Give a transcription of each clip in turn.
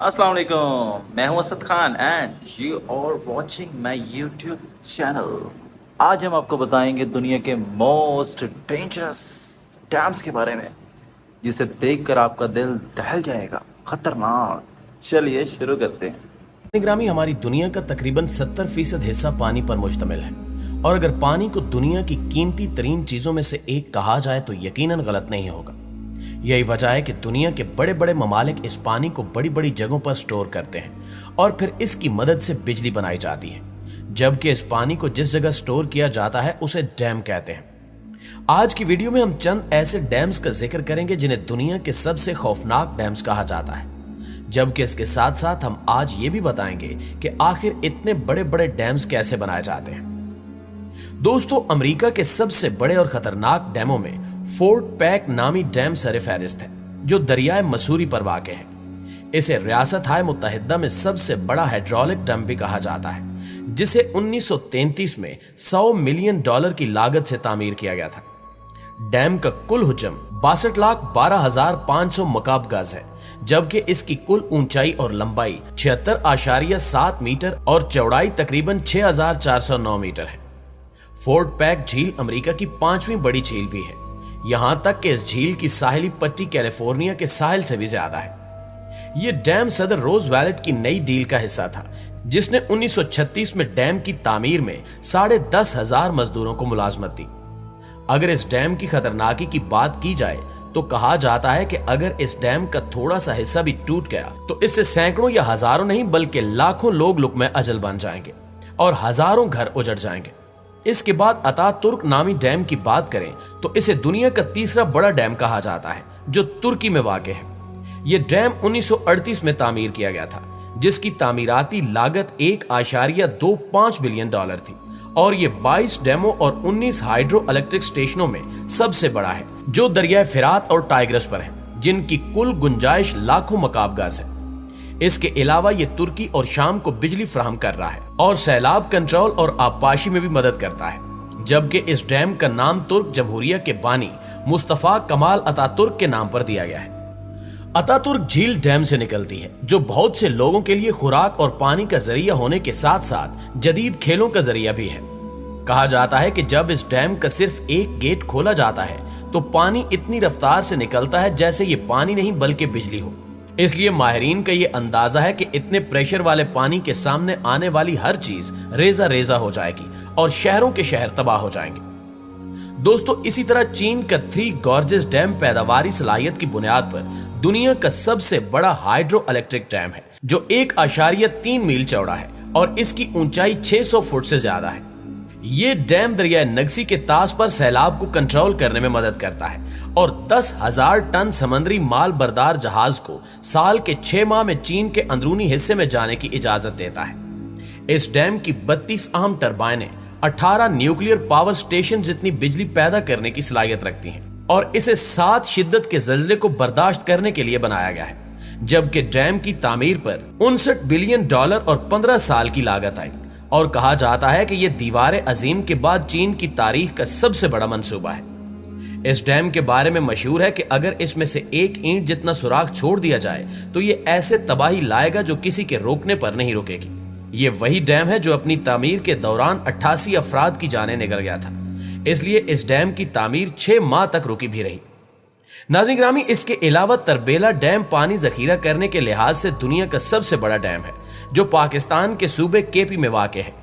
अस्सलाम वालेकुम, मैं हूं Asad Khan and you are watching my YouTube channel. आज हम आपको बताएंगे दुनिया के मोस्ट डेंजरस डैम्स के बारे में, जिसे देखकर आपका दिल दहल जाएगा। खतरनाक। चलिए शुरू करते हैं। निगरानी हमारी दुनिया का तकरीबन 70% हिस्सा पानी पर मुश्तमिल है, और अगर पानी को दुनिया की कीमती तरीन चीजों में से एक कहा जाए तो यकीनन गलत नहीं होगा। यही वजह है कि दुनिया के बड़े बड़े ममालिक इस पानी को बड़ी बड़ी जगहों पर स्टोर करते हैं और फिर इसकी मदद से बिजली बनाई जाती है, जबकि इस पानी को जिस जगह स्टोर किया जाता है उसे डैम कहते हैं। आज की वीडियो में हम चंद ऐसे डैम्स का जिक्र करेंगे जिन्हें दुनिया के सबसे खौफनाक डैम्स कहा जाता है, जबकि इसके साथ साथ हम आज ये भी बताएंगे कि आखिर इतने बड़े बड़े डैम्स कैसे बनाए जाते हैं। दोस्तों, अमेरिका के सबसे बड़े और खतरनाक डैमों में फोर्ट पैक नामी डैम सरफहरिस्त है, जो दरियाए मसूरी पर वाक़ है। इसे रियासत हाय मुत्तहिदा में सबसे बड़ा हाइड्रोलिक डैम भी कहा जाता है, जिसे 1933 में $100 मिलियन की लागत से तामीर किया गया था। डैम का कुल हुजम 62,12,500 मकाब गज है, जबकि इसकी कुल ऊंचाई और लंबाई 76.7 मीटर और चौड़ाई तकरीबन 6,409 मीटर है। फोर्ट पैक झील अमेरिका की 5वीं बड़ी झील भी है, यहां तक कि इस झील की साहिली पट्टी कैलिफोर्निया के साहिल से भी ज्यादा है। यह डैम सदर रोजवेल्ट की नई डील का हिस्सा था, जिसने 1936 में डैम की तामीर में 10,500 मजदूरों को मुलाजमत दी। अगर इस डैम की खतरनाकी की बात की जाए तो कहा जाता है कि अगर इस डैम का थोड़ा सा हिस्सा भी टूट गया तो इससे सैकड़ों या हजारों नहीं बल्कि लाखों लोग लुक़मे अजल बन जाएंगे और हजारों घर उजड़ जाएंगे। इसके बाद अतातुर्क नामी डैम की बात करें तो इसे दुनिया का तीसरा बड़ा डैम कहा जाता है, जो तुर्की में वाक़ है। यह डैम 1938 में तामीर किया गया था, जिसकी तामीराती लागत $1.25 बिलियन थी, और ये 22 डैमों और 19 हाइड्रो इलेक्ट्रिक स्टेशनों में सबसे बड़ा है, जो दरियाए फिरात और टाइग्रस पर है, जिनकी कुल गुंजाइश लाखों मकाब गज है। इसके अलावा ये तुर्की और शाम को बिजली फराहम कर रहा है और सैलाब कंट्रोल और आबपाशी में भी मदद करता है, जबकि इस डैम का नाम तुर्क जमहूरिया के बानी मुस्तफा कमाल अतातुर्क के नाम पर दिया गया है। अतातुर्क झील डैम से निकलती है, जो बहुत से लोगों के लिए खुराक और पानी का जरिया होने के साथ साथ जदीद खेलों का जरिया भी है। कहा जाता है कि जब इस डैम का सिर्फ एक गेट खोला जाता है तो पानी इतनी रफ्तार से निकलता है जैसे ये पानी नहीं बल्कि बिजली हो। इसलिए माहिरीन का ये अंदाजा है कि इतने प्रेशर वाले पानी के सामने आने वाली हर चीज रेजा रेजा हो जाएगी और शहरों के शहर तबाह हो जाएंगे। दोस्तों, इसी तरह चीन का 3 गॉर्जेस डैम पैदावारी सलाहियत की बुनियाद पर दुनिया का सबसे बड़ा हाइड्रो इलेक्ट्रिक डैम है, जो 1.3 मील चौड़ा है और इसकी ऊंचाई 600 फुट से ज्यादा है। ये डैम दरिया नगसी के तास पर सैलाब को कंट्रोल करने में मदद करता है और 10,000 टन समुद्री माल बरदार जहाज को साल के 6 माह में चीन के अंदरूनी हिस्से में जाने की इजाजत देता है। इस डैम की 32 अहम टरबाइनें 18 न्यूक्लियर पावर स्टेशन जितनी बिजली पैदा करने की सलाहियत रखती हैं और इसे 7 शिद्दत के जल्जले को बर्दाश्त करने के लिए बनाया गया है, जबकि डैम की तामीर पर $59 बिलियन और 15 साल की लागत आई, और कहा जाता है कि यह दीवार अजीम के बाद चीन की तारीख का सबसे बड़ा मंसूबा है। इस डैम के बारे में मशहूर है कि अगर इसमें से एक ईंट जितना सुराख छोड़ दिया जाए तो ये ऐसे तबाही लाएगा जो किसी के रोकने पर नहीं रुकेगी। ये वही डैम है जो अपनी तामीर के दौरान 88 अफराद की जानें निकल गया था, इसलिए इस डैम की तामीर 6 माह तक रुकी भी रही। नाज़रीन ग्रामी, इसके अलावा तरबेला डैम पानी जखीरा करने के लिहाज से दुनिया का सबसे बड़ा डैम है, जो पाकिस्तान के सूबे केपी में वाक़ है।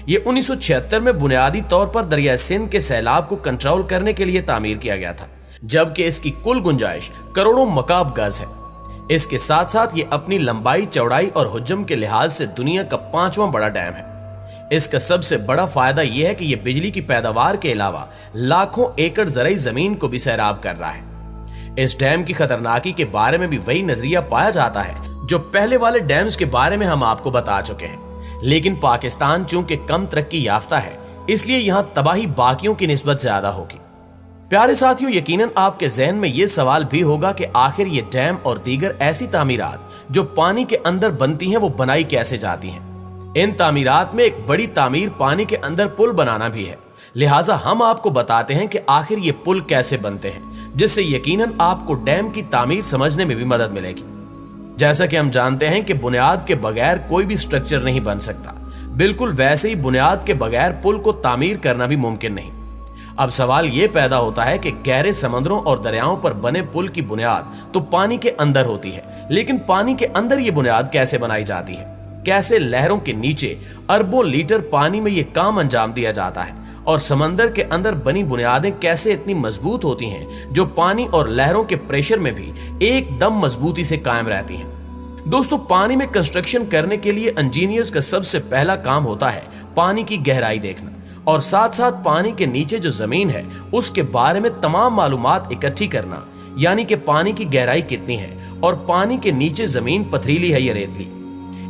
ये 1976 में बुनियादी तौर पर दरिया सिंध के सैलाब को कंट्रोल करने के लिए तामीर किया गया था, जबकि इसकी कुल गुंजाइश करोड़ों मकाब गज है। इसके साथ साथ ये अपनी लंबाई, चौड़ाई और हुज्जम के लिहाज से दुनिया का 5वां बड़ा डैम है। इसका सबसे बड़ा फायदा यह है कि यह बिजली की पैदावार के अलावा लाखों एकड़ ज़रई जमीन को भी सैराब कर रहा है। इस डैम की खतरनाकी के बारे में भी वही नजरिया पाया जाता है जो पहले वाले डैम्स के बारे में हम आपको बता चुके हैं, लेकिन पाकिस्तान चूंकि कम तरक्की याफ्ता है, इसलिए यहां तबाही बाकियों की निस्बत ज्यादा होगी। प्यारे साथियों, यकीनन आपके जहन में यह सवाल भी होगा कि आखिर ये डैम और दीगर ऐसी तामीरात जो पानी के अंदर बनती हैं वो बनाई कैसे जाती हैं। इन तामीरात में एक बड़ी तामीर पानी के अंदर पुल बनाना भी है, लिहाजा हम आपको बताते हैं कि आखिर ये पुल कैसे बनते हैं, जिससे यकीनन आपको डैम की तामीर समझने में भी मदद मिलेगी। जैसा कि हम जानते हैं कि बुनियाद के बगैर कोई भी स्ट्रक्चर नहीं बन सकता, बिल्कुल वैसे ही बुनियाद के बगैर पुल को तामीर करना भी मुमकिन नहीं। अब सवाल यह पैदा होता है कि गहरे समंदरों और दरियाओं पर बने पुल की बुनियाद तो पानी के अंदर होती है, लेकिन पानी के अंदर यह बुनियाद कैसे बनाई जाती है? कैसे लहरों के नीचे अरबों लीटर पानी में यह काम अंजाम दिया जाता है? और समंदर के अंदर बनी बुनियादें कैसे इतनी मजबूत होती हैं जो पानी और लहरों के प्रेशर में भी एकदम मजबूती से कायम रहती हैं? दोस्तों, पानी में कंस्ट्रक्शन करने के लिए इंजीनियर्स का सबसे पहला काम होता है पानी की गहराई देखना और साथ साथ पानी के नीचे जो जमीन है उसके बारे में तमाम मालूमात इकट्ठी करना, यानी कि पानी की गहराई कितनी है और पानी के नीचे जमीन पथरीली है या रेतली।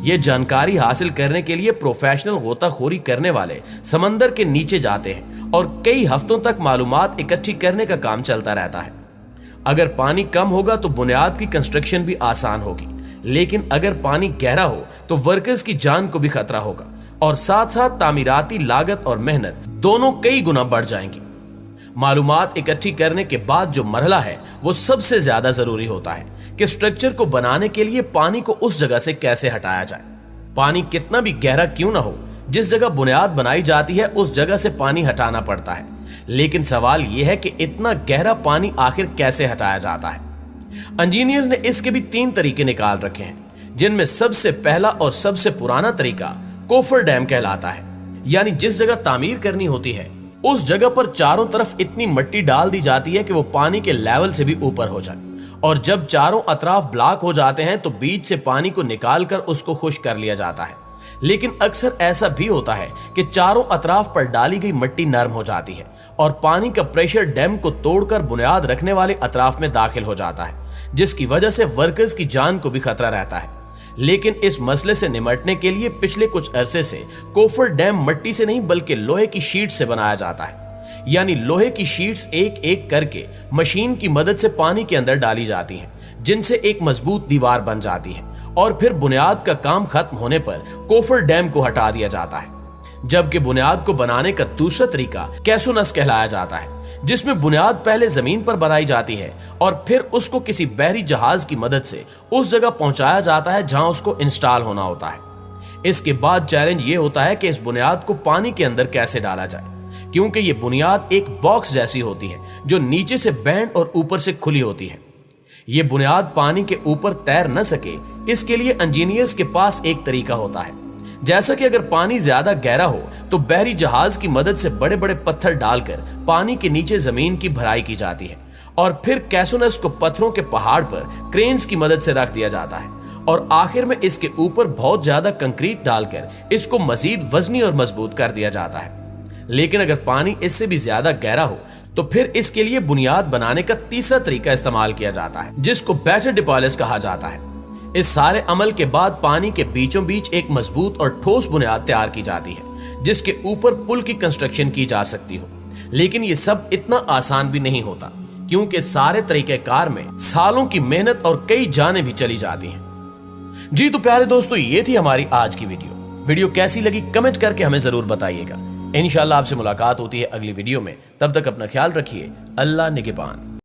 ये जानकारी हासिल करने के लिए प्रोफेशनल गोताखोरी करने वाले समंदर के नीचे जाते हैं और कई हफ्तों तक मालूमात इकट्ठी करने का काम चलता रहता है। अगर पानी कम होगा तो बुनियाद की कंस्ट्रक्शन भी आसान होगी, लेकिन अगर पानी गहरा हो तो वर्कर्स की जान को भी खतरा होगा और साथ साथ तामीराती लागत और मेहनत दोनों कई गुना बढ़ जाएंगी। मालूमात इकट्ठी करने के बाद जो मरहला है वो सबसे ज्यादा जरूरी होता है कि स्ट्रक्चर को बनाने के लिए पानी को उस जगह से कैसे हटाया जाए। पानी कितना भी गहरा क्यों ना हो, जिस जगह बुनियाद बनाई जाती है उस जगह से पानी हटाना पड़ता है, लेकिन सवाल यह है कि इतना गहरा पानी आखिर कैसे हटाया जाता है। इंजीनियर्स ने इसके भी 3 तरीके निकाल रखे हैं, जिनमें सबसे पहला और सबसे पुराना तरीका कोफर डैम कहलाता है। यानी जिस जगह तामीर करनी होती है उस जगह पर चारों तरफ इतनी मिट्टी डाल दी जाती है कि वो पानी के लेवल से भी ऊपर हो जाए, और जब चारों अतराफ ब्लॉक हो जाते हैं तो बीच से पानी को निकालकर उसको खुश्क कर लिया जाता है। लेकिन अक्सर ऐसा भी होता है कि चारों अतराफ पर डाली गई मिट्टी नरम हो जाती है और पानी का प्रेशर डैम को तोड़कर बुनियाद रखने वाले अतराफ में दाखिल हो जाता है, जिसकी वजह से वर्कर्स की जान को भी खतरा रहता है। लेकिन इस मसले से निपटने के लिए पिछले कुछ अरसे से कोफर डैम मिट्टी से नहीं बल्कि लोहे की शीट से बनाया जाता है। यानी लोहे की शीट्स एक एक करके मशीन की मदद से पानी के अंदर डाली जाती हैं, जिनसे एक मजबूत दीवार बन जाती है और फिर बुनियाद का काम खत्म होने पर कोफर डैम को हटा दिया जाता है। जबकि बुनियाद को बनाने का दूसरा तरीका कैसोनस कहलाया जाता है, जिसमें बुनियाद पहले जमीन पर बनाई जाती है और फिर उसको किसी बहरी जहाज की मदद से उस जगह पहुंचाया जाता है जहां उसको इंस्टॉल होना होता है। इसके बाद चैलेंज ये होता है कि इस बुनियाद को पानी के अंदर कैसे डाला जाए, क्योंकि ये बुनियाद एक बॉक्स जैसी होती है जो नीचे से बैंड और ऊपर से खुली होती है। ये बुनियाद पानी के ऊपर तैर न सके, इसके लिए इंजीनियर्स के पास एक तरीका होता है। जैसा कि अगर पानी ज्यादा गहरा हो तो बहरी जहाज की मदद से बड़े बड़े पत्थर डालकर पानी के नीचे जमीन की भराई की जाती है और फिर कैसोनस को पत्थरों के पहाड़ पर क्रेन्स की मदद से रख दिया जाता है और आखिर में इसके ऊपर बहुत ज्यादा कंक्रीट डालकर इसको मजीद वजनी और मजबूत कर दिया जाता है। लेकिन अगर पानी इससे भी ज्यादा गहरा हो तो फिर इसके लिए बुनियाद बनाने का तीसरा तरीका इस्तेमाल किया जाता है, जिसको बैटर डिपॉलिश कहा जाता है। इस सारे अमल के बाद पानी के बीचों बीच एक मजबूत और ठोस बुनियाद तैयार की जाती है, जिसके ऊपर पुल की कंस्ट्रक्शन की जा सकती हो। लेकिन ये सब इतना आसान भी नहीं होता, क्योंकि सारे तरीकेकार में सालों की मेहनत और कई जानें भी चली जाती हैं। जी तो प्यारे दोस्तों, ये थी हमारी आज की वीडियो कैसी लगी कमेंट करके हमें जरूर बताइएगा। इंशाल्लाह आपसे मुलाकात होती है अगली वीडियो में। तब तक अपना ख्याल रखिए। अल्लाह निगहबान।